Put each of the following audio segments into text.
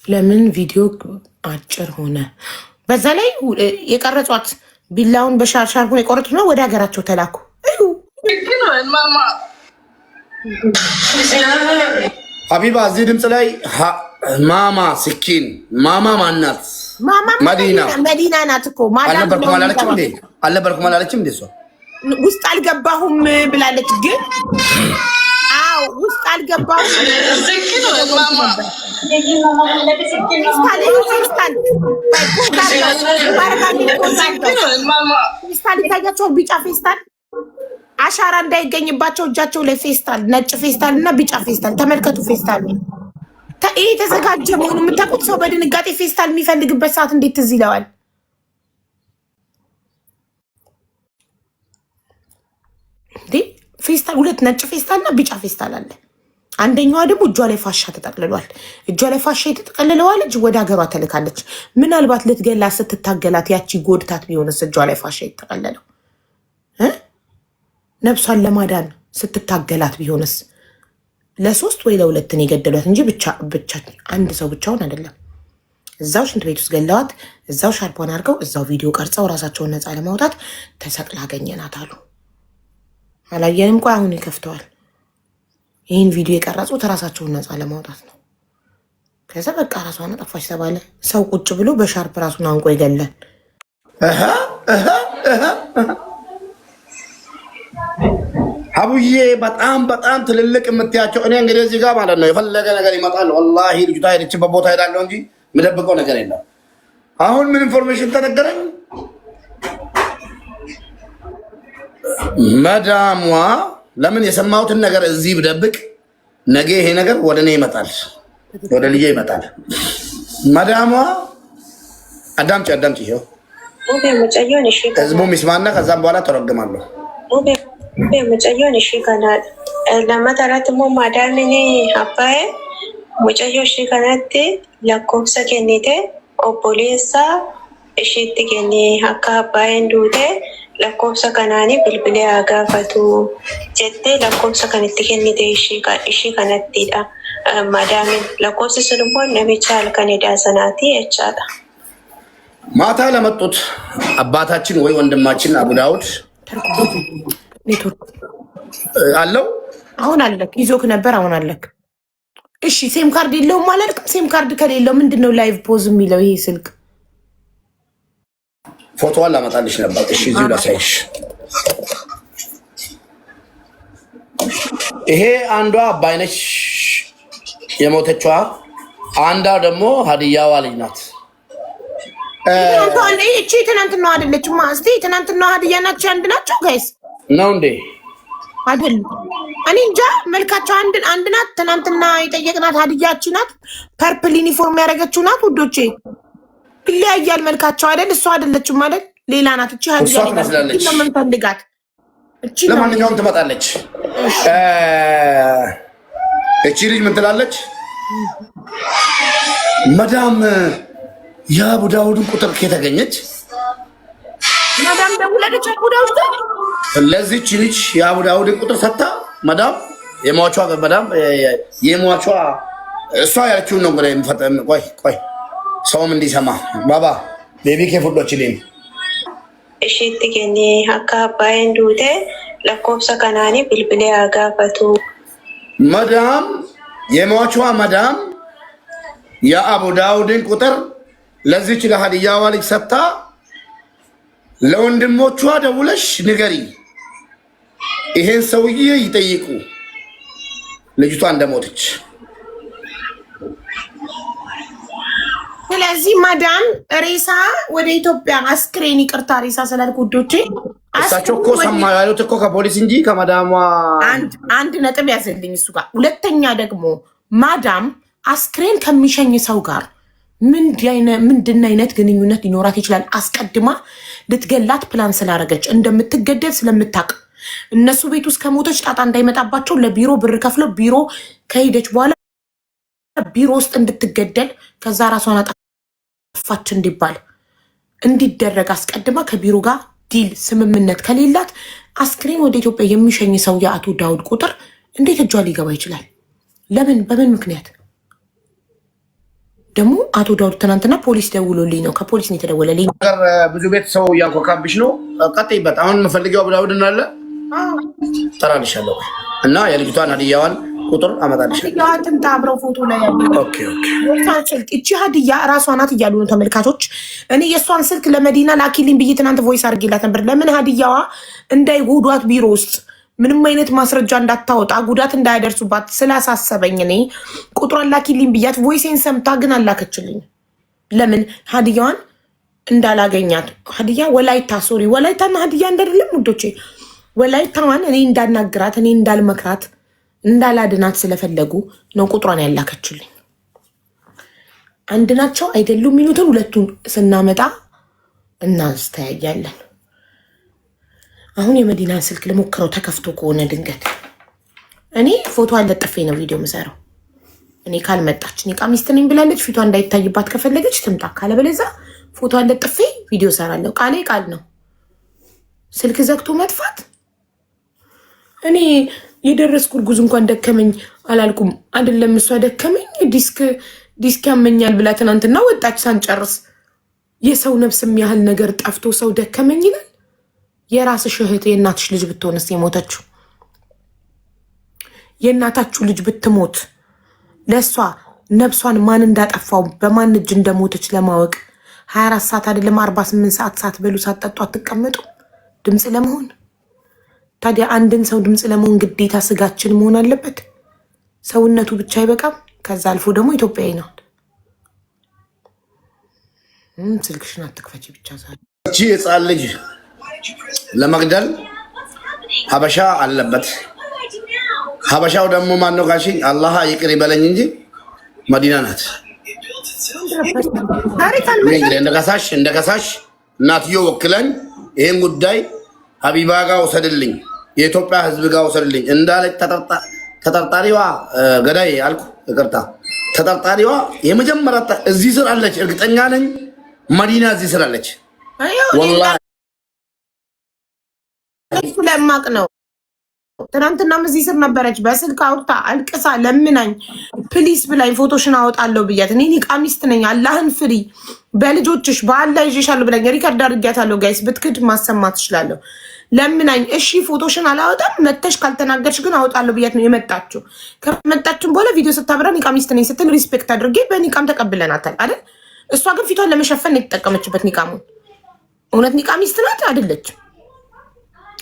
ለምን ቪዲዮ አጭር ሆነ? በዛ ላይ የቀረጿት ቢላውን በሻርሻርኩን የቆረጡት ነው። ወደ ሀገራቸው ተላኩ። ሀቢባ እዚህ ድምፅ ላይ ማማ ስኪን ማማ ማናት? መዲና ናት እኮ አልነበርኩም አላለችም እንዴ? አልነበርኩም አላለችም እንዴ? እሷ ውስጥ አልገባሁም ብላለች። ግን አዎ ውስጥ አልገባሁም። ፌስታል ይታያቸዋል። ቢጫ ፌስታል አሻራ እንዳይገኝባቸው እጃቸው ላይ ፌስታል፣ ነጭ ፌስታል እና ቢጫ ፌስታል። ተመልከቱ ፌስታል ይህ የተዘጋጀ መሆኑ የምታውቁት ሰው በድንጋጤ ፌስታል የሚፈልግበት ሰዓት እንዴት ትዝ ይለዋል? እንዴ ፌስታል፣ ሁለት ነጭ ፌስታል እና ቢጫ ፌስታል አለ። አንደኛዋ ደግሞ እጇ ላይ ፋሻ ተጠቅልሏል። እጇ ላይ ፋሻ የተጠቀልለዋል። እጅ ወደ ሀገሯ ተልካለች። ምናልባት ልትገላ ስትታገላት ያቺ ጎድታት ቢሆንስ? እጇ ላይ ፋሻ የተጠቀለለው ነፍሷን ለማዳን ስትታገላት ቢሆንስ? ለሶስት ወይ ለሁለትን የገደሏት እንጂ ብቻ አንድ ሰው ብቻውን አይደለም። እዛው ሽንት ቤት ውስጥ ገለዋት፣ እዛው ሻርፖን አድርገው፣ እዛው ቪዲዮ ቀርጸው ራሳቸውን ነፃ ለማውጣት ተሰቅላ አገኘናት አሉ። አላየንም? ቆይ አሁን ይከፍተዋል። ይህን ቪዲዮ የቀረጹት ራሳቸውን ነፃ ለማውጣት ነው። ከዛ በቃ ራሷን ጠፋች ተባለ። ሰው ቁጭ ብሎ በሻርፕ ራሱን አንቆ ይገላል። አቡዬ በጣም በጣም ትልልቅ የምትያቸው እኔ እንግዲህ እዚህ ጋር ማለት ነው የፈለገ ነገር ይመጣል። ወላሂ ልጅቷ ሄደችበት ቦታ ሄዳለሁ እንጂ የምደብቀው ነገር የለም። አሁን ምን ኢንፎርሜሽን ተነገረኝ? መዳሟ ለምን የሰማሁትን ነገር እዚህ ብደብቅ ነገ ይሄ ነገር ወደ እኔ ይመጣል፣ ወደ ልጄ ይመጣል። መዳሟ አዳምጪ፣ ይኸው ህዝቡ ሚስማና ከዛም በኋላ ተረግማለሁ። mucayyoon ishii kana lammata irratti immoo maadaamni abbaa mucayyoo ishii kanatti lakkoofsa kennite obboleessa ishiitti kenne akka abbaayeen duute lakkoofsa kanaanii bilbilee haa gaafatu jettee lakkoofsa kanitti kennite ishii kanattidha. Maadaamin lakkoofsi sun immoo namicha halkan edaa sanaati jechaadha. ማታ ለመጡት አባታችን ወይ ወንድማችን አቡ ዳውድ ኔትወርክ አለው። አሁን አለክ ይዞክ ነበር፣ አሁን አለክ። እሺ ሴም ካርድ የለውም ማለት ሴም ካርድ ከሌለው ምንድነው ላይቭ ፖዝ የሚለው? ይሄ ስልክ ፎቶዋን ላመጣልሽ ነበር። እሺ እዚሁ ላሳይሽ። ይሄ አንዷ አባይነሽ የሞተችዋ፣ አንዷ ደግሞ ሀዲያዋ ልጅ ናት። እቺ ትናንትና አይደለችማ? እስቲ ትናንትና ሀዲያ ናቸው አንድ ናቸው ጋይስ ነው እንዴ? አይደለም እኔ እንጃ። መልካቸው አንድ ናት። ትናንትና የጠየቅናት ሀዲያች ናት። ፐርፕል ዩኒፎርም ያደረገችው ናት። ውዶቼ ይለያያል መልካቸው አይደል? እሷ አይደለችም ማለት ሌላ ናት። እቺ ሀዲያ ትመስላለች። ለምንፈልጋት እቺ ለማንኛውም ትመጣለች። እቺ ልጅ ምን ትላለች? መዳም የአቡ ዳውድን ቁጥር ከተገኘች መዳም ደውላለች። አቡ ዳውድ ለዚህች ልጅ የአቡ ዳውድን ቁጥር ሰጥታ መዳም የሟቿ እሷ ያለችውን ነው። ቆይ ሰውም እንዲሰማ ባባ ቤቢ ከፉዶች ሊን እሺት ገኒ አካ አባይን ዱቴ ለኮብሰ ከናኒ ብልብሌ አጋፈቱ መዳም የሟቿ መዳም የአቡ ዳውድን ቁጥር ለዚህች ለሀዲያዋ ልጅ ሰጥታ ለወንድሞቿ ደውለሽ ንገሪ፣ ይሄን ሰውዬ ይጠይቁ ልጅቷ እንደሞተች። ስለዚህ ማዳም ሬሳ ወደ ኢትዮጵያ አስክሬን፣ ይቅርታ ሬሳ ስላልኩ ውዶቼ፣ እሳቸው እኮ ሰማዩ ያሉት እኮ ከፖሊስ እንጂ ከማዳሟ አንድ ነጥብ ያዘልኝ እሱ ጋር። ሁለተኛ ደግሞ ማዳም አስክሬን ከሚሸኝ ሰው ጋር ምንድን አይነት ግንኙነት ሊኖራት ይችላል? አስቀድማ ልትገላት ፕላን ስላደረገች እንደምትገደል ስለምታውቅ እነሱ ቤት ውስጥ ከሞተች ጣጣ እንዳይመጣባቸው ለቢሮ ብር ከፍለው ቢሮ ከሄደች በኋላ ቢሮ ውስጥ እንድትገደል ከዛ ራሷን አጠፋች እንዲባል እንዲደረግ አስቀድማ ከቢሮ ጋር ዲል ስምምነት ከሌላት አስክሬን ወደ ኢትዮጵያ የሚሸኝ ሰው የአቶ ዳውድ ቁጥር እንዴት እጇ ሊገባ ይችላል? ለምን? በምን ምክንያት? ደግሞ አቶ ዳውድ ትናንትና ፖሊስ ደውሎልኝ ነው፣ ከፖሊስ ነው የተደወለልኝ። ብዙ ቤት ሰው እያንኳካብሽ ነው። ቀጥይበት። አሁን የምፈልገው አቡዳውድ እናለ ጠራልሻለሁ እና የልጅቷን ሀዲያዋን ቁጥር አመጣልሻለሁ። ሀዲያዋን ትምጣ፣ አብረው ፎቶ ላይ ያለ እቺ ሀዲያ እራሷ ናት እያሉ ነው ተመልካቾች። እኔ የእሷን ስልክ ለመዲና ላኪልኝ ብዬ ትናንት ቮይስ አድርጌላት ነበር። ለምን ሀዲያዋ እንዳይጎዷት ቢሮ ውስጥ ምንም አይነት ማስረጃ እንዳታወጣ ጉዳት እንዳያደርሱባት ስላሳሰበኝ እኔ ቁጥሯን ላኪልኝ ብያት ቮይሴን ሰምታ ግን አላከችልኝ። ለምን ሀዲያዋን እንዳላገኛት። ሀዲያ ወላይታ ሶሪ ወላይታና ሀዲያ እንዳይደለም ውዶቼ። ወላይታዋን እኔ እንዳናግራት እኔ እንዳልመክራት እንዳላድናት ስለፈለጉ ነው ቁጥሯን ያላከችልኝ። አንድ ናቸው አይደሉም የሚሉትን ሁለቱን ስናመጣ እናስተያያለን። አሁን የመዲናን ስልክ ልሞክረው ተከፍቶ ከሆነ ድንገት እኔ ፎቶ አለጥፌ ነው ቪዲዮ ምሰራው። እኔ ካልመጣች እኔ ቃሚስት ነኝ ብላለች፣ ፊቷ እንዳይታይባት ከፈለገች ትምጣ፣ ካለበለዚያ ፎቶ አለጥፌ ቪዲዮ ሰራለሁ። ቃሌ ቃል ነው። ስልክ ዘግቶ መጥፋት እኔ የደረስኩ እርጉዝ እንኳን ደከመኝ አላልኩም አይደለም። እሷ ደከመኝ ዲስክ ያመኛል ብላ ትናንትና ወጣች ሳንጨርስ። የሰው ነፍስ የሚያህል ነገር ጠፍቶ ሰው ደከመኝ ይላል። የራስሽ እህት የእናትሽ ልጅ ብትሆንስ የሞተችው? የእናታችሁ ልጅ ብትሞት ለእሷ ነፍሷን ማን እንዳጠፋው በማን እጅ እንደሞተች ለማወቅ 24 ሰዓት አይደለም 48 ሰዓት ሳትበሉ ሳትጠጡ አትቀመጡ ድምፅ ለመሆን? ታዲያ አንድን ሰው ድምፅ ለመሆን ግዴታ ስጋችን መሆን አለበት? ሰውነቱ ብቻ አይበቃም? ከዛ አልፎ ደግሞ ኢትዮጵያዊ ነው። ስልክሽን አትክፈቺ ብቻ ዛሬ ህፃን ልጅ ለመግደል ሀበሻ አለበት። ሀበሻው ደግሞ ማነው ካልሽኝ አላህ ይቅር ይበለኝ እንጂ መዲና ናት። እንደከሳሽ እናትዮ ወክለኝ ይሄን ጉዳይ ሀቢባ ጋር ወሰድልኝ፣ የኢትዮጵያ ህዝብ ጋር ወሰድልኝ እንዳለች ተጠርጣሪዋ ገዳይ አልኩ፣ ይቅርታ ተጠርጣሪዋ የመጀመሪያ እዚህ ስር አለች። እርግጠኛ ነኝ መዲና እዚህ ስር አለች። ወላሂ ለማቅ ነው። ትናንትናም እዚህ ስር ነበረች። በስልክ አውርታ አልቅሳ ለምናኝ ፕሊስ ብላኝ ፎቶሽን አወጣለሁ ብያት እኔ ኒቃሚስት ነኝ አላህን ፍሪ በልጆችሽ በአላህ ይዤሻለሁ ብላኝ ሪከርድ አድርጊያታለሁ። ጋይስ ብትክድ ማሰማት ትችላለሁ። ለምናኝ እሺ ፎቶሽን አላወጣም መተሽ ካልተናገርሽ ግን አወጣለሁ ብያት ነው የመጣችው። ከመጣችን በኋላ ቪዲዮ ስታበራ ኒቃሚስት ነኝ ስትል ሪስፔክት አድርጌ በኒቃም ተቀብለናታል አይደል? እሷ ግን ፊቷን ለመሸፈን የተጠቀመችበት ኒቃሙን። እውነት ኒቃሚስት ናት አይደለችም?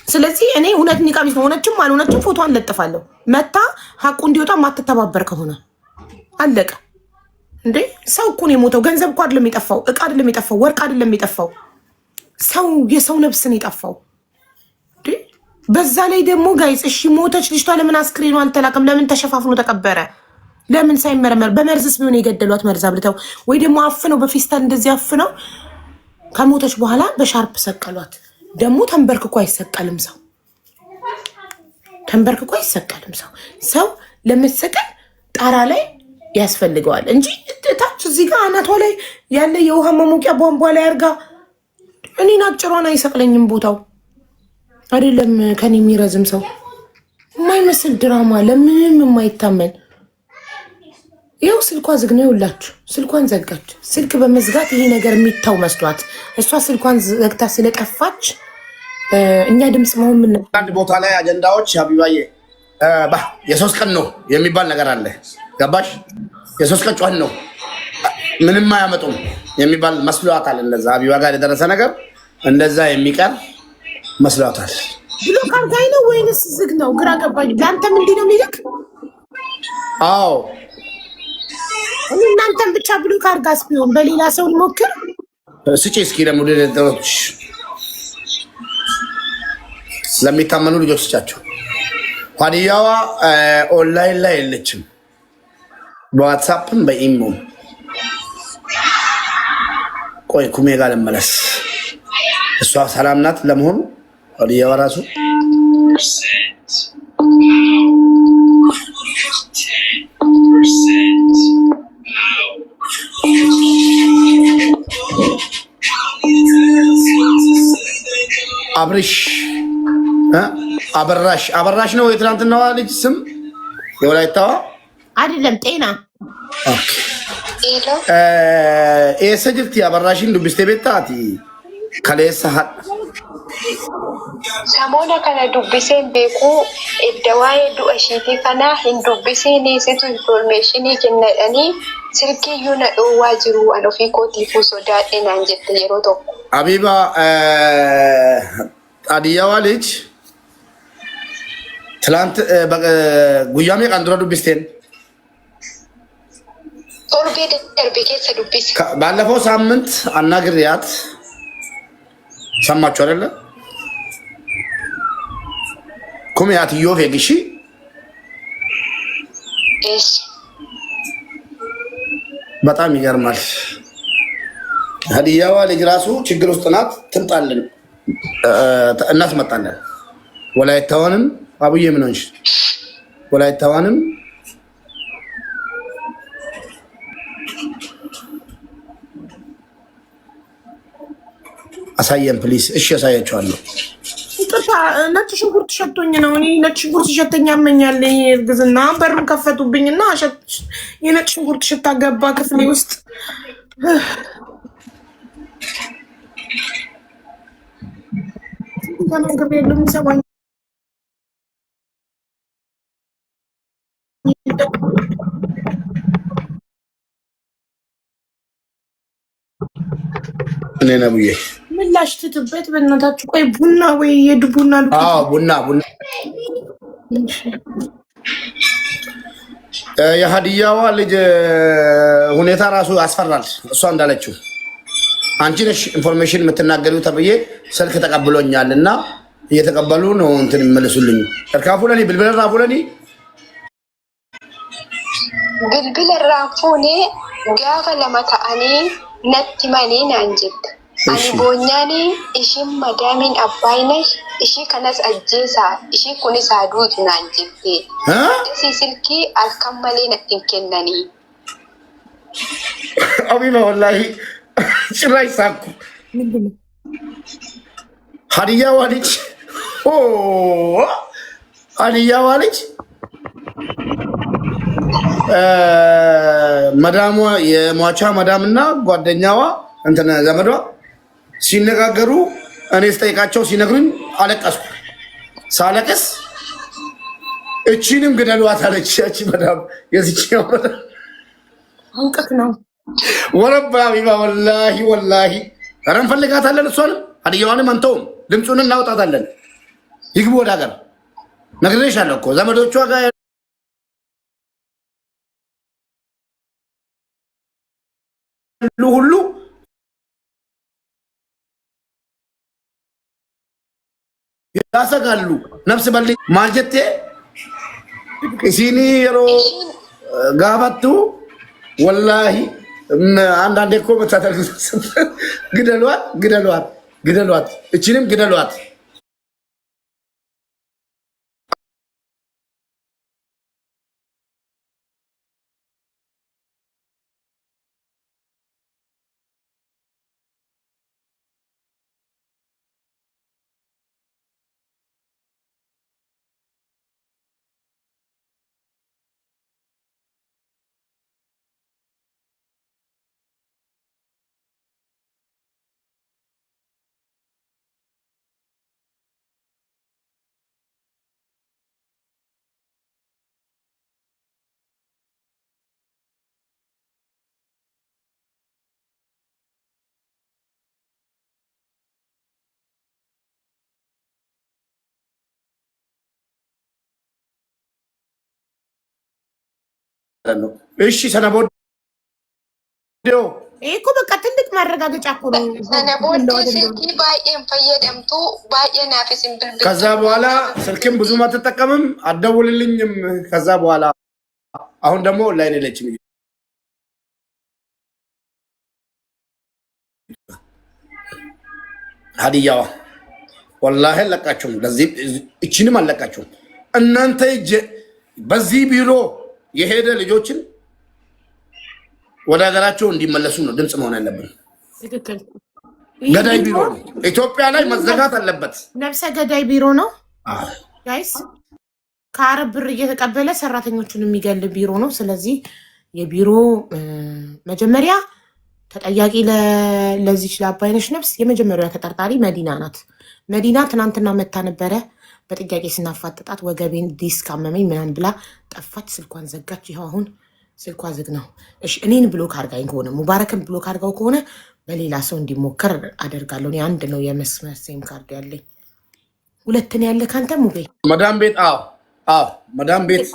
ስለዚህ እኔ እውነት ኒቃሚስት ሆነችም አልሆነችም ፎቶዋን ለጥፋለሁ። መታ ሀቁ እንዲወጣ ማትተባበር ከሆነ አለቀ። እንዴ ሰው እኮ ነው የሞተው። ገንዘብ እኮ አይደለም የጠፋው፣ እቃ አይደለም የጠፋው፣ ወርቅ አይደለም የጠፋው፣ ሰው የሰው ነፍስን የጠፋው። በዛ ላይ ደግሞ ጋይስ እሺ ሞተች ልጅቷ፣ ለምን አስክሬኗ አልተላከም? ለምን ተሸፋፍኖ ተቀበረ? ለምን ሳይመረመር? በመርዝስ ቢሆን የገደሏት መርዝ አብልተው ወይ ደግሞ አፍነው በፌስታል እንደዚህ አፍነው ከሞተች በኋላ በሻርፕ ሰቀሏት። ደግሞ ተንበርክኮ አይሰቀልም ሰው፣ ተንበርክኮ አይሰቀልም ሰው። ሰው ለመሰቀል ጣራ ላይ ያስፈልገዋል እንጂ ታች እዚህ ጋር አናቷ ላይ ያለ የውሃ መሞቂያ ቧንቧ ላይ አርጋ እኔን አጭሯን አይሰቅለኝም ቦታው አይደለም። ከኔ የሚረዝም ሰው የማይመስል ድራማ ለምንም የማይታመን ይኸው ስልኳ ዝግ ነው። ይኸውላችሁ ስልኳን ዘጋች። ስልክ በመዝጋት ይሄ ነገር የሚታው መስሏት እሷ ስልኳን ዘግታ ስለጠፋች እኛ ድምፅ መሆን ምን አንድ ቦታ ላይ አጀንዳዎች ሀቢባዬ የሶስት ቀን ነው የሚባል ነገር አለ። ገባሽ? የሶስት ቀን ጨዋን ነው ምንም አያመጡም የሚባል መስሏታል። እንደዛ ሀቢባ ጋር የደረሰ ነገር እንደዛ የሚቀር መስሏታል። ብሎ ካርጋይ ነው ወይንስ ዝግ ነው? ግራ ገባኝ። ለአንተም እንዲህ ነው የሚልክ? አዎ እናንተም ብቻ ብሎ ካርጋስ ቢሆን በሌላ ሰው ሞክር። ስጪ እስኪ ደግሞ ለደረቶች ለሚታመኑ ልጆች ስጫቸው። ሀዲያዋ ኦንላይን ላይ የለችም፣ በዋትሳፕም በኢሞም። ቆይ ኩሜ ጋር ልመለስ። እሷ ሰላም ናት ለመሆኑ ሀዲያዋ ራሱ? አብርሽ አበራሽ ነው የትናንትናዋ ልጅ ስም? የወላይታዋ አይደለም ጤና Eessa jirti abarraashiin dubbistee beektaati? Kaleessa hadha. Samoona kana dubbiseen beekuu edda waa'ee du'a isheetii kana hin dubbisiin situ informationii kennadhanii silkiyyuu na dhoowwaa jiru an ofii kootiifuu sodaadhe naan jette yeroo tokko. Habiba Adiyyaa ልጅ ትላንት ጉያ meeqaan dura dubbisteen? Torbee darbe keessa dubbise. ባለፈው ሳምንት አናግሪያት ሰማችሁ አይደለ? ኩሚያት ዮፍ የግሺ እሺ በጣም ይገርማል። ሀዲያዋ ልጅ ራሱ ችግር ውስጥ ናት። ትምጣልን እናስመጣለን። ወላይታዋንም አቡዬ ምን ሆንሽ? ወላይታዋንም አሳየን ፕሊስ። እሺ ያሳያቸዋለሁ። ነጭ ሽንኩርት ሸቶኝ ነው። እኔ ነጭ ሽንኩርት ሸተኛ ያመኛል። እርግዝና በሩን ከፈቱብኝና የነጭ ሽንኩርት ሽታ ገባ ክፍሌ ውስጥ። ነገር የለም የሚሰማኝ እኔ ነው ብዬ ምላሽ ትትበት በእናታችሁ። ቆይ ቡና ወይ የድቡና ቡና የሀዲያዋ ልጅ ሁኔታ ራሱ ያስፈራል። እሷ እንዳለችው አንቺ ነሽ ኢንፎርሜሽን የምትናገሪው ተብዬ ስልክ ተቀብሎኛል እና እየተቀበሉ ነው እንትን ይመልሱልኝ። እርካፉለኒ ብልብለራፉለኒ ብልብለራፉኔ ጋፈ ለመታአኒ ነቲ ማኔ ናንጀት አኒ ቦኛኒ እሺም ማዳሚን አባይነሽ እሺ ከነስ አጀሳ እሺ ኩኒስ አዱት ናንጀት ደሲ ስልኪ አልከመሌ ነቲን ከነኒ አቢባ ወላሂ ጭራሽ ሳኩ። ሀዲያዋ ልጅ ሀዲያዋ ልጅ መዳሟ የሟቻ መዳም እና ጓደኛዋ እንትን ዘመዷ ሲነጋገሩ እኔ ስጠይቃቸው ሲነግሩኝ አለቀስኩ። ሳለቅስ እቺንም ግደሏት አለች። ያቺ መዳም የዚችኛው መዳም አውቀት ነው ወረባ ቢባ ወላሂ ወላሂ ኧረ እንፈልጋታለን። እሷንም ሀዲያዋንም አንተውም ድምፁን እናውጣታለን። ይግቡ ወደ ሀገር። ነግሬሻለሁ እኮ ዘመዶቿ ጋር ሁሉ ያሰጋሉ። ነፍስ በል ማልጀቴ ሲኒ የሮ ጋባቱ ወላሂ አንዳንዴ እኮ መታተል ግደሏት ግደሏት ግደሏት፣ እችንም ግደሏት። እሺ ሰነቦ እኮ በቃ ትልቅ ማረጋገጫ እኮ ነው። ከዛ በኋላ ስልክም ብዙም አትጠቀምም፣ አትደውልልኝም። ከዛ በኋላ አሁን ደግሞ ኦንላይን የለችም። ሀዲያዋ ወላሂ አለቃችሁም፣ ለዚህ እቺንም አለቃችሁም። እናንተ በዚህ ቢሮ የሄደ ልጆችን ወደ ሀገራቸው እንዲመለሱ ነው ድምፅ መሆን ያለብን። ገዳይ ቢሮ ነው። ኢትዮጵያ ላይ መዘጋት አለበት። ነፍሰ ገዳይ ቢሮ ነው ጋይስ። ከአረብ ብር እየተቀበለ ሰራተኞቹን የሚገል ቢሮ ነው። ስለዚህ የቢሮ መጀመሪያ ተጠያቂ ለዚች ለአባይነሽ ነፍስ የመጀመሪያ ተጠርጣሪ መዲና ናት። መዲና ትናንትና መታ ነበረ። በጥያቄ ስናፋጥጣት ወገቤን ዲስክ አመመኝ ምናምን ብላ ጠፋች። ስልኳን ዘጋች። ይኸው አሁን ስልኳ ዝግ ነው። እሺ እኔን ብሎክ አድርጋኝ ከሆነ ሙባረክን ብሎክ አድርጋው ከሆነ በሌላ ሰው እንዲሞከር አደርጋለሁ። እኔ አንድ ነው የመስመር ሴም ካርድ ያለኝ። ሁለትን ያለ ካንተ ሙቤ መዳም ቤት መዳም ቤት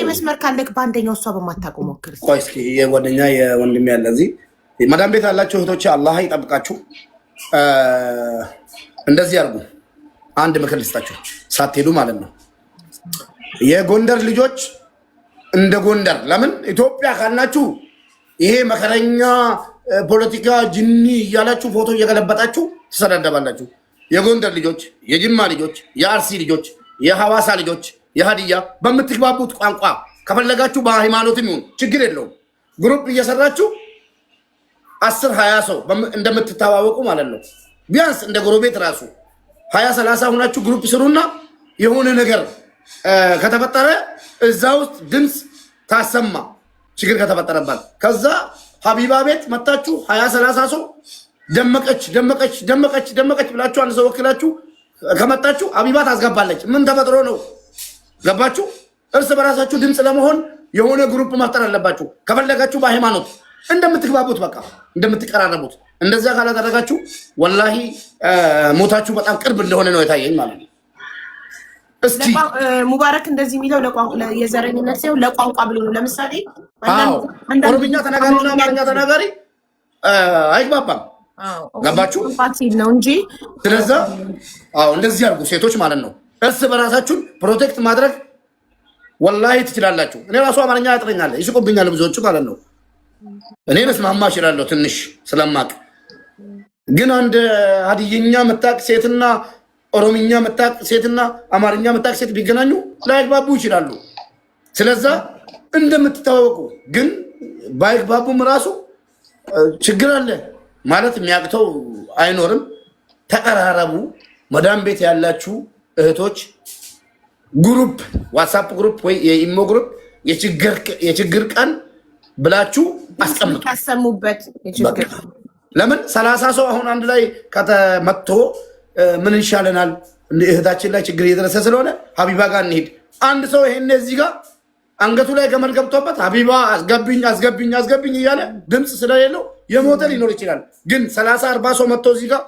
መስመር ካለክ በአንደኛው እሷ በማታውቀው ሞክር። ቆይ እስኪ የጓደኛ የወንድም ያለ እዚህ መዳም ቤት ያላችሁ እህቶች አላህ ይጠብቃችሁ። እንደዚህ አድርጉ። አንድ ምክር ልስጣችሁ ሳትሄዱ ማለት ነው። የጎንደር ልጆች እንደ ጎንደር ለምን ኢትዮጵያ ካልናችሁ ይሄ መከረኛ ፖለቲካ ጅኒ እያላችሁ ፎቶ እየገለበጣችሁ ትሰዳደባላችሁ። የጎንደር ልጆች፣ የጅማ ልጆች፣ የአርሲ ልጆች፣ የሐዋሳ ልጆች፣ የሀዲያ በምትግባቡት ቋንቋ ከፈለጋችሁ በሃይማኖትም ይሁን ችግር የለውም ግሩፕ እየሰራችሁ 10-20 ሰው እንደምትተዋወቁ ማለት ነው። ቢያንስ እንደ ጎረቤት ራሱ 20-30 ሆናችሁ ግሩፕ ስሩና የሆነ ነገር ከተፈጠረ እዛ ውስጥ ድምፅ ታሰማ ችግር ከተፈጠረባት። ከዛ ሀቢባ ቤት መታችሁ 20-30 ሰው ደመቀች ደመቀች ደመቀች ደመቀች ብላችሁ አንድ ሰው ወክላችሁ ከመጣችሁ ሀቢባ ታስገባለች። ምን ተፈጥሮ ነው? ገባችሁ? እርስ በራሳችሁ ድምፅ ለመሆን የሆነ ግሩፕ መፍጠር አለባችሁ። ከፈለጋችሁ በሃይማኖት እንደምትግባቡት በቃ እንደምትቀራረቡት። እንደዛ ካላደረጋችሁ ወላሂ ሞታችሁ በጣም ቅርብ እንደሆነ ነው የታየኝ ማለት ነው። እስቲ ሙባረክ እንደዚህ የሚለው የዘረኝነት ሲሆን ለቋንቋ ብሎ ነው። ለምሳሌ ኦሮምኛ ተናጋሪና አማርኛ ተናጋሪ አይግባባም። ገባችሁ ነው እንጂ ስለዛ እንደዚህ አድርጉ ሴቶች ማለት ነው። እርስ በራሳችሁን ፕሮቴክት ማድረግ ወላሂ ትችላላችሁ። እኔ ራሱ አማርኛ ያጥረኛል፣ ይስቁብኛል ብዙዎቹ ማለት ነው። እኔ መስማማ እችላለሁ ትንሽ ስለማቅ፣ ግን አንድ ሀዲይኛ መታቅ ሴትና ኦሮምኛ መታቅ ሴትና አማርኛ መታቅ ሴት ቢገናኙ ላይግባቡ ይችላሉ። ስለዛ እንደምትታወቁ ግን ባይግባቡም ራሱ ችግር አለ ማለት የሚያቅተው አይኖርም። ተቀራረቡ። መዳም ቤት ያላችሁ እህቶች ግሩፕ ዋትሳፕ ግሩፕ ወይ የኢሞ ግሩፕ የችግር ቀን ብላችሁ አስቀምጡ። ታሰሙበት የችግር ለምን 30 ሰው አሁን አንድ ላይ ከተመቶ ምን ይሻለናል? እህታችን ላይ ችግር እየደረሰ ስለሆነ ሀቢባ ጋር እንሂድ። አንድ ሰው ይሄን እዚህ ጋር አንገቱ ላይ ገመድ ገብቶበት ሀቢባ አስገብኝ አስገብኝ አስገብኝ እያለ ድምፅ ስለሌለው የሞተ ሊኖር ይችላል። ግን 30-40 ሰው መጥቶ እዚህ ጋር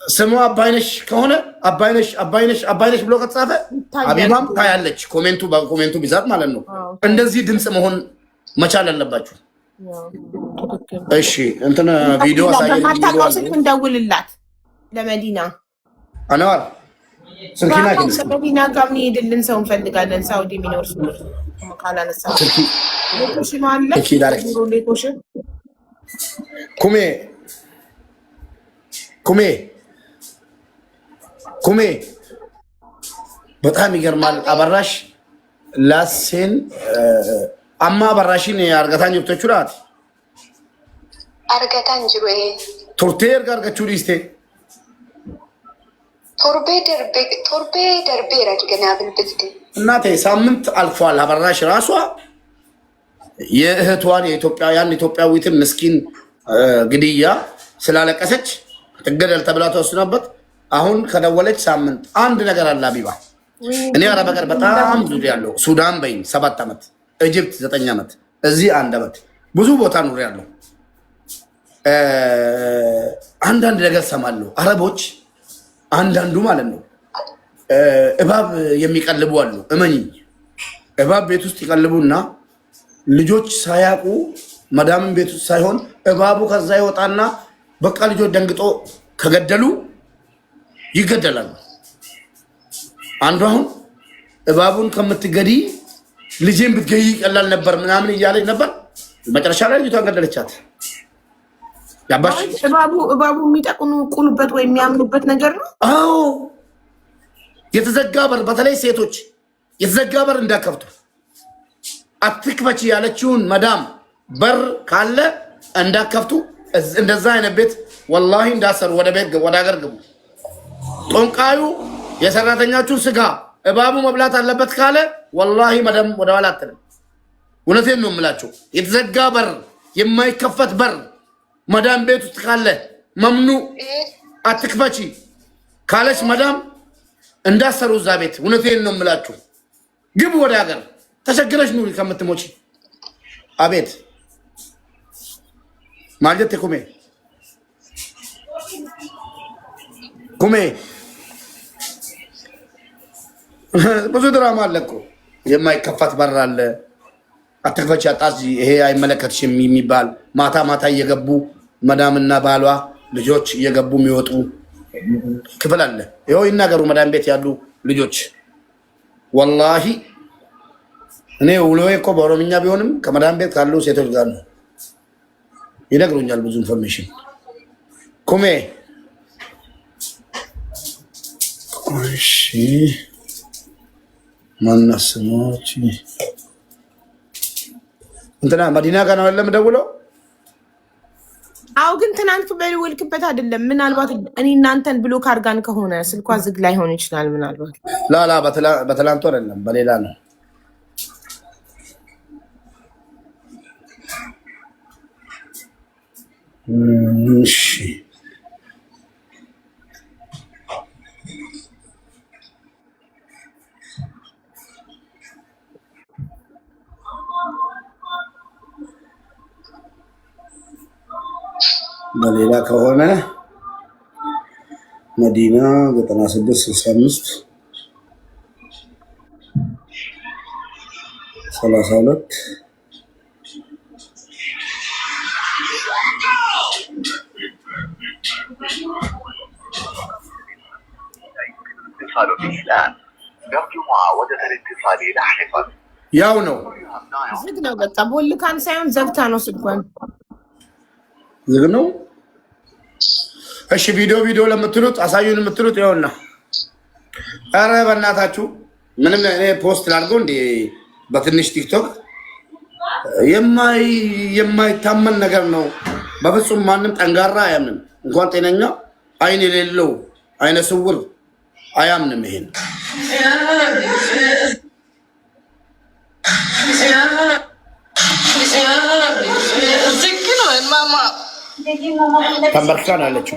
ስሙ አባይነሽ ከሆነ አባይነሽ አባይነሽ አባይነሽ ብሎ ከተጻፈ ሀቢባም ታያለች። በኮሜንቱ ብዛት ማለት ነው። እንደዚህ ድምፅ መሆን መቻል አለባችሁ። እሺ እንትን ቪዲዮ ማታውቀው ስልክ እንደውልላት ለመዲና አነዋር ስልኪና ግን መዲና ጋር የሚሄድልን ሰው እንፈልጋለን። ሳውዲ የሚኖር ሰው ካላነሳ ሌኮሽ ማለት ሌኮሽ ኩሜ በጣም ይገርማል። አበራሽ ላሴን አማ አበራሽን አርገታኝ ወጥተቹ ላት አርገታኝ ጅሩ ቱርቴ አርጋችሁ ሊስቴ ቶርቤ ደርቤ ረድገና ብልብልት እናቴ ሳምንት አልፏል። አበራሽ ራሷ የእህቷን ኢትዮጵያዊትን ምስኪን ግድያ ስላለቀሰች ትገደል ተብላ ተወስናበት አሁን ከደወለች ሳምንት። አንድ ነገር አለ ሀቢባ፣ እኔ አረብ ሀገር በጣም ብዙ ያለው ሱዳን በይኝ 7 ዓመት፣ ኢጅፕት 9 ዓመት፣ እዚህ 1 ዓመት ብዙ ቦታ ኑር ያለው አንዳንድ ነገር ሰማለሁ። አረቦች አንዳንዱ ማለት ነው እባብ የሚቀልቡ አሉ። እመኝኝ እባብ ቤት ውስጥ ይቀልቡና ልጆች ሳያውቁ መዳምን ቤት ውስጥ ሳይሆን እባቡ ከዛ ይወጣና በቃ ልጆች ደንግጦ ከገደሉ ይገደላሉ። አንዱ አሁን እባቡን ከምትገዲ ልጄን ብትገይ ይቀላል ነበር ምናምን እያለች ነበር። መጨረሻ ላይ ልጅቷን ገደለቻት። ያባሽ እባቡ የሚጠቁኑበት ወይ የሚያምኑበት ነገር ነው። አዎ የተዘጋ በር፣ በተለይ ሴቶች የተዘጋ በር እንዳከፍቱ አትክፈች ያለችውን መዳም በር ካለ እንዳከፍቱ። እንደዛ አይነት ቤት ወላሂ እንዳሰሩ ወደ ቤት ወደ ሀገር ግቡ። ጦንቃዩ የሰራተኛችሁን ስጋ እባቡ መብላት አለበት ካለ ወላሂ መዳም ወደ ኋላ አትልም። እውነቴን ነው የምላችሁ። የተዘጋ በር የማይከፈት በር መዳም ቤት ውስጥ ካለ መምኑ አትክፈቺ ካለች መዳም እንዳሰሩ እዛ ቤት። እውነቴን ነው የምላችሁ። ግቡ ወደ ሀገር ተቸግረሽ ኑሪ ከምትሞቺ። አቤት ማጀት ኩሜ ኩሜ ብዙ ድራማ አለ እኮ። የማይከፈት በር አለ። አትክፈቺ አጣዚ ይሄ አይመለከትሽም የሚባል ማታ ማታ እየገቡ መዳምና ባሏ ልጆች እየገቡ የሚወጡ ክፍል አለ። ይኸው ይናገሩ መዳም ቤት ያሉ ልጆች። ወላሂ እኔ ውሎዬ እኮ በኦሮምኛ ቢሆንም ከመዳም ቤት ካሉ ሴቶች ጋር ነው። ይነግሩኛል ብዙ ኢንፎርሜሽን። ኩሜ እሺ ማናስሞች እንትና መዲና ጋር ነው አይደለም ደውለው። አው ግን ትናንት በልወልክበት አይደለም። ምናልባት እኔ እናንተን ብሎክ አድርጋን ከሆነ ስልኳ ዝግ ላይ ሆን ይችላል። ምናልባት ላላ በትላንቱ አይደለም በሌላ ነው። እሺ በሌላ ከሆነ መዲና 9665 32 ያው ነው ዝግ ነው። በቃ ቦልካን ሳይሆን ዘግታ ነው ስልኳን። ዝግ ነው። እሺ ቪዲዮ ለምትሉት አሳዩን የምትሉት ይኸውና። ኧረ በእናታችሁ ምንም እኔ ፖስት ላድርገው እንዴ በትንሽ ቲክቶክ የማይታመን ነገር ነው። በፍጹም ማንም ጠንጋራ አያምንም። እንኳን ጤነኛ አይን የሌለው አይነ ስውር አያምንም። ይሄን ተንበርክካ ነው ያለችው።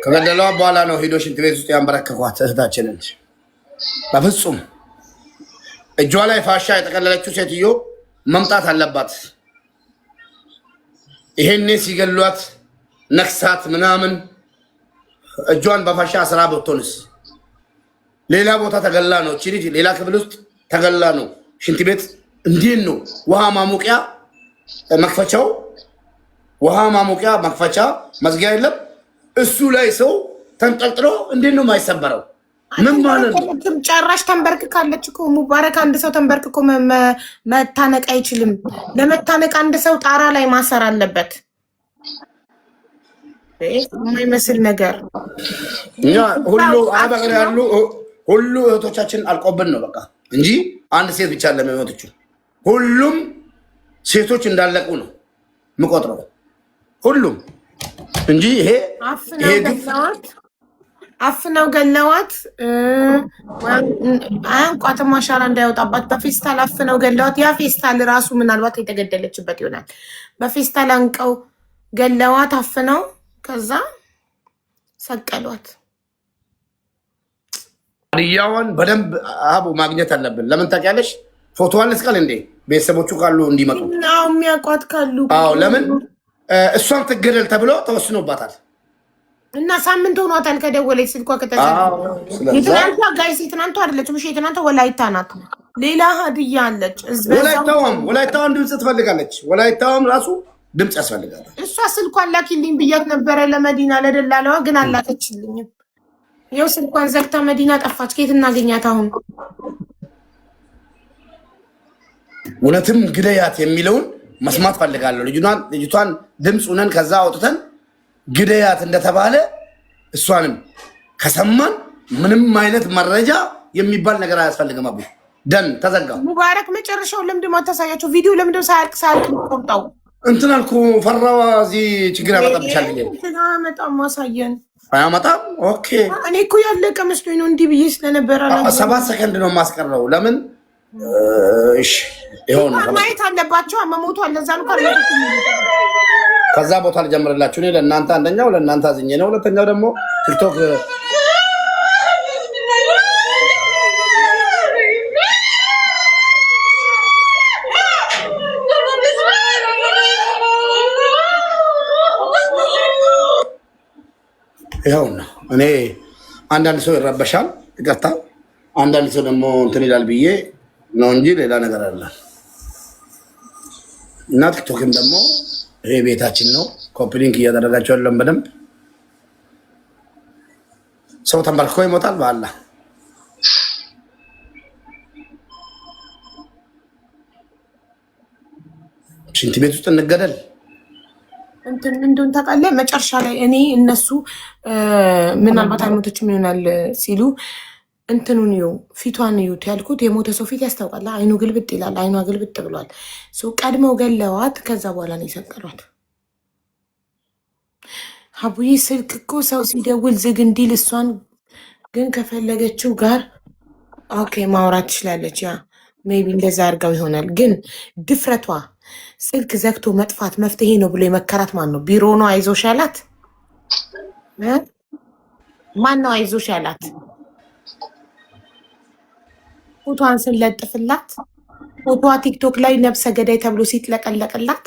ከገደለዋ በኋላ ነው ሄዶ ሽንት ቤት ውስጥ ያንበረከኳት እህታችንን። በፍጹም እጇ ላይ ፋሻ የጠቀለለችው ሴትዮ መምጣት አለባት። ይሄኔ ሲገሏት ነክሳት ምናምን እጇን በፋሻ ስራ ብትሆንስ? ሌላ ቦታ ተገላ ነው እቺ ልጅ፣ ሌላ ክፍል ውስጥ ተገላ ነው። ሽንት ቤት እንዴት ነው ውሃ ማሞቂያ መክፈቻው፣ ውሃ ማሞቂያ መክፈቻ መዝጊያ የለም። እሱ ላይ ሰው ተንጠልጥሎ እንዴት ነው የማይሰበረው? ምን ማለት ነው? ጨራሽ ተንበርክካለች እኮ ሙባረክ። አንድ ሰው ተንበርክኮ መታነቅ አይችልም። ለመታነቅ አንድ ሰው ጣራ ላይ ማሰር አለበት። የማይመስል ነገር እኛ ሁሉ አበቀር ያሉ ሁሉ እህቶቻችን አልቆብን ነው በቃ እንጂ አንድ ሴት ብቻ ለሚሞትቹ ሁሉም ሴቶች እንዳለቁ ነው የምቆጥረው ሁሉም እንጂ ይሄ አፍነው ገለዋት አንቋትም አሻራ እንዳይወጣባት በፌስታል አፍነው ገለዋት። ያ ፌስታል ራሱ ምናልባት የተገደለችበት ይሆናል። በፌስታል አንቀው ገለዋት አፍነው፣ ከዛ ሰቀሏት። አድያዋን በደንብ አቡ ማግኘት አለብን። ለምን ታውቂያለሽ? ፎቶዋን ልስቀል እንዴ ቤተሰቦቹ ካሉ እንዲመጡ። አዎ የሚያውቋት ካሉ። አዎ ለምን እሷም ትገደል ተብሎ ተወስኖባታል። እና ሳምንት ሆኗታል ከደወለች ስልኳ ከተዘጋ። የትናንቷ ጋይስ የትናንቷ አይደለችም። እሺ የትናንቷ ወላይታ ናት። ሌላ ሀዲያ አለች። ወላይታዋን ድምፅ ትፈልጋለች። ወላይታዋም ራሱ ድምፅ ያስፈልጋል። እሷ ስልኳን ላኪልኝ ብያት ነበረ ለመዲና ለደላለዋ፣ ግን አላከችልኝም። ይኸው ስልኳን ዘግታ መዲና ጠፋች። ከየት እናገኛት አሁን? እውነትም ግደያት የሚለውን መስማት ፈልጋለሁ። ልጅቷን ድምፅ ሆነን ከዛ አውጥተን ግደያት እንደተባለ እሷንም ከሰማን ምንም አይነት መረጃ የሚባል ነገር አያስፈልግም። አቡ ደን ተዘጋ። ሙባረክ መጨረሻው ለምንድን ማታሳያቸው? ቪዲዮ ለምንድን ሳያልቅ ቆርጣው እንትን አልኩ። ፈራዋ እዚህ ችግር ያመጣብሻል ብዬ በጣም ማሳየን አያመጣም። ኦኬ እኔ እኮ ያለቀ መስሎኝ ነው እንዲህ ብዬ ስለነበረ 7 ሰከንድ ነው የማስቀረው። ለምን እሺ ይሁን ማየት አለባቸው። መሞቱ አለዛ ነው። ከዛ ቦታ ልጀምርላችሁ። እኔ ለእናንተ አንደኛው ለእናንተ አዝኜ ነው። ሁለተኛው ደግሞ ቲክቶክ ይኸውና እኔ አንዳንድ ሰው ይረበሻል፣ ይቅርታ። አንዳንድ ሰው ደግሞ እንትን ይላል ብዬ ነው እንጂ ሌላ ነገር አለ። እና ቲክቶክም ደግሞ ይሄ ቤታችን ነው። ኮፒ ሊንክ እያደረጋቸው ያለን በደንብ ሰው ተንበርክኮ ይሞታል። በአላ ሽንት ቤት ውስጥ እንገደል እንትን እንደውን ታውቃለህ። መጨረሻ ላይ እኔ እነሱ ምናልባት አይሞቶችም ይሆናል ሲሉ እንትኑን ይኸው ፊቷን ይዩት ያልኩት የሞተ ሰው ፊት ያስታውቃል። አይኑ ግልብጥ ይላል። አይኗ ግልብጥ ብሏል። ቀድመው ገለዋት። ከዛ በኋላ ነው የሰቀሏት። አቡዬ ስልክ እኮ ሰው ሲደውል ዝግ እንዲል እሷን ግን ከፈለገችው ጋር ኦኬ ማውራት ትችላለች። ያ ሜይ ቢ እንደዛ አድርጋው ይሆናል። ግን ድፍረቷ ስልክ ዘግቶ መጥፋት መፍትሄ ነው ብሎ የመከራት ማን ነው? ቢሮ ነው አይዞሽ ያላት? ማን ነው አይዞሽ ያላት? ፎቶዋን ስንለጥፍላት ፎቶዋ ቲክቶክ ላይ ነብሰ ገዳይ ተብሎ ሲጥለቀለቅላት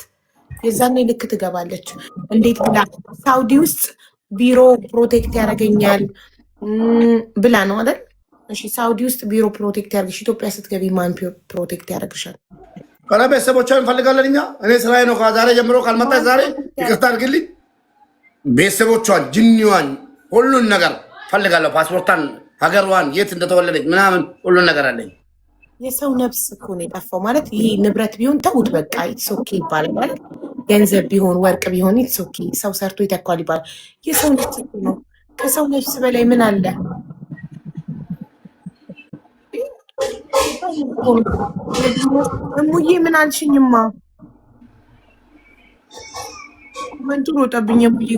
የዛኔ ልክ ትገባለች። እንዴት ብላ ሳውዲ ውስጥ ቢሮ ፕሮቴክት ያደርገኛል ብላ ነው አይደል? እሺ ሳውዲ ውስጥ ቢሮ ፕሮቴክት ያደርግሽ፣ ኢትዮጵያ ስትገቢ ማን ፕሮቴክት ያደርግሻል? ከላ ቤተሰቦቿን እንፈልጋለን እኛ። እኔ ስራዬ ነው። ከዛሬ ጀምሮ ካልመጣች ዛሬ ይቅርታ አድርግልኝ። ቤተሰቦቿን፣ ጅኒዋን፣ ሁሉን ነገር ፈልጋለሁ። ፓስፖርቷን፣ ሀገሯን፣ የት እንደተወለደች ምናምን ሁሉን ነገር አለኝ። የሰው ነፍስ እኮ ነው የጠፋው። ማለት ይሄ ንብረት ቢሆን ተውት በቃ ኢትስ ኦኬ ይባላል። ማለት ገንዘብ ቢሆን ወርቅ ቢሆን ኢትስ ኦኬ፣ ሰው ሰርቶ ይተኳል ይባላል። የሰው ነፍስ እኮ ነው። ከሰው ነፍስ በላይ ምን አለ? እሙዬ ምን አልሽኝማ? ኮመንቱ ሮጠብኝ። እሙዬ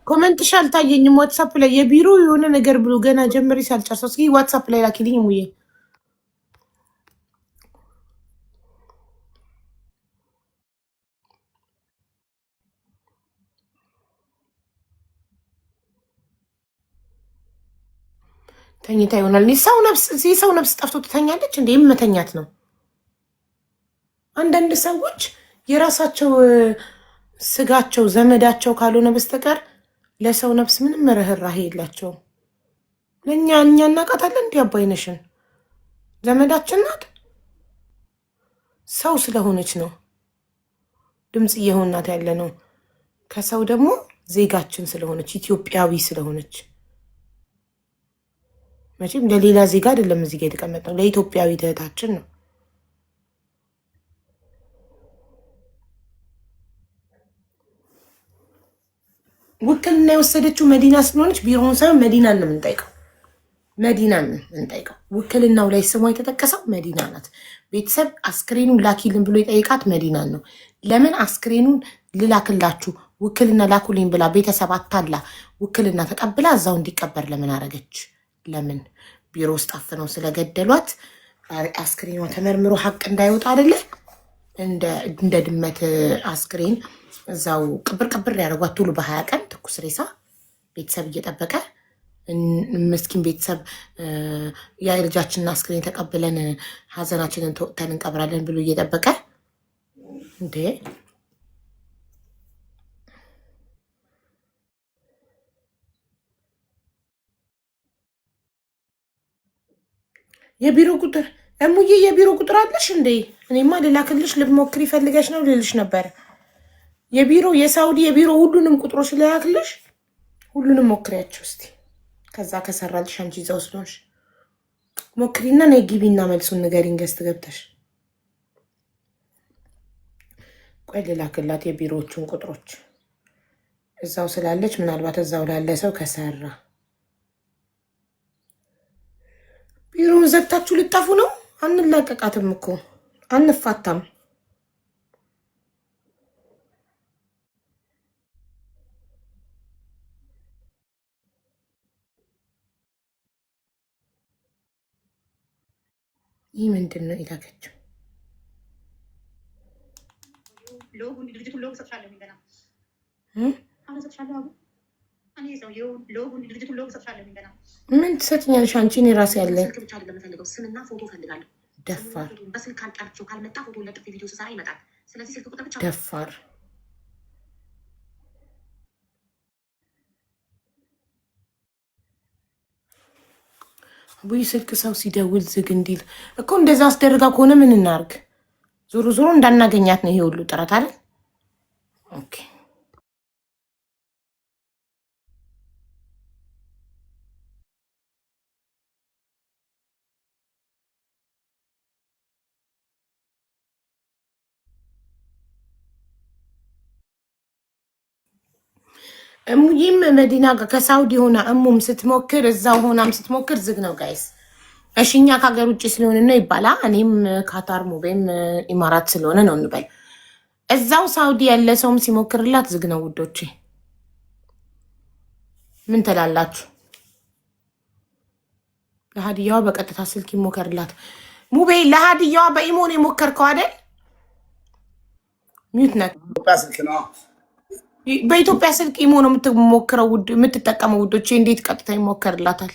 ኮመንትሽ አልታየኝም። ዋትሳፕ ላይ የቢሮ የሆነ ነገር ብሎ ገና ጀምሪ ሳልጨርሰው እስኪ ዋትሳፕ ላይ ላኪልኝ እሙዬ። ተኝታ ይሆናል። የሰው ነፍስ ጠፍቶ ትተኛለች እንዴ? የምመተኛት ነው። አንዳንድ ሰዎች የራሳቸው ስጋቸው ዘመዳቸው ካልሆነ በስተቀር ለሰው ነፍስ ምንም ርህራሄ የላቸውም። እኛ እናውቃታለን። እንዲ አባይነሽን ዘመዳችን ናት። ሰው ስለሆነች ነው ድምፅ እየሆናት ያለ ነው። ከሰው ደግሞ ዜጋችን ስለሆነች ኢትዮጵያዊ ስለሆነች መቼም ለሌላ ዜጋ አይደለም እዚህ ጋ የተቀመጠው ለኢትዮጵያዊ እህታችን ነው። ውክልና የወሰደችው መዲና ስለሆነች ቢሮውን ሳይሆን መዲናን ነው የምንጠይቀው። መዲናን ነው የምንጠይቀው። ውክልናው ላይ ስሟ የተጠቀሰው መዲና ናት። ቤተሰብ አስክሬኑን ላኪልን ብሎ የጠይቃት መዲናን ነው። ለምን አስክሬኑን ልላክላችሁ ውክልና ላኩልኝ ብላ ቤተሰብ አታላ ውክልና ተቀብላ እዛው እንዲቀበር ለምን አረገች? ለምን ቢሮ ውስጥ አፍነው ስለገደሏት አስክሬኗ ተመርምሮ ሀቅ እንዳይወጣ አይደለ? እንደ ድመት አስክሬን እዛው ቅብር ያደረጓት ቶሎ በ20 ቀን ትኩስ ሬሳ ቤተሰብ እየጠበቀ ምስኪን ቤተሰብ የልጃችንን አስክሬን ተቀብለን ሀዘናችንን ተወጥተን እንቀብራለን ብሎ እየጠበቀ እንዴ! የቢሮ ቁጥር እሙዬ፣ የቢሮ ቁጥር አለሽ እንዴ? እኔማ ልላክልሽ ልሞክር ይፈልገሽ ነው ልልሽ ነበር። የቢሮ የሳውዲ የቢሮ ሁሉንም ቁጥሮች ልላክልሽ። ሁሉንም ሞክሪያቸው እስቲ። ከዛ ከሰራልሽ አንቺ እዛው ስለሆንሽ ሞክሪና ነይ ግቢና መልሱን ንገሪኝ። ገዝት ገብተሽ ቆይ ልላክላት የቢሮዎቹን ቁጥሮች እዛው ስላለች ምናልባት እዛው ላለ ሰው ከሰራ ቢሮውን ዘግታችሁ ልጠፉ ነው። አንላቀቃትም እኮ አንፋታም። ይህ ምንድን ነው የላከችው? ምን ትሰጥኛለሽ አንቺ? እኔ ራሴ ያለ ደፋር ደፋር ወይ ስልክ ሰው ሲደውል ዝግ እንዲል እኮ እንደዛ አስደርጋ ከሆነ ምን እናርግ? ዞሮ ዞሮ እንዳናገኛት ነው ይሄ ሁሉ ጥረት አይደል? ኦኬ እሙዬም መዲና ጋር ከሳውዲ ሆና እሙም ስትሞክር እዛው ሆናም ስትሞክር ዝግ ነው ጋይስ። እሺ እኛ ከሀገር ውጭ ስለሆነ ነው ይባላ። እኔም ካታር ሙቤም ኢማራት ስለሆነ ነው እንበል። እዛው ሳውዲ ያለ ሰውም ሲሞክርላት ዝግ ነው ውዶቼ። ምን ትላላችሁ? ለሀዲያዋ በቀጥታ ስልክ ይሞከርላት። ሙቤ ለሀዲያዋ በኢሞን የሞከርከው አይደል? ሚዩት ነት በኢትዮጵያ ስልክ ኢሞ ነው የምትሞክረው የምትጠቀመው ውዶቼ። እንዴት ቀጥታ ይሞከርላታል?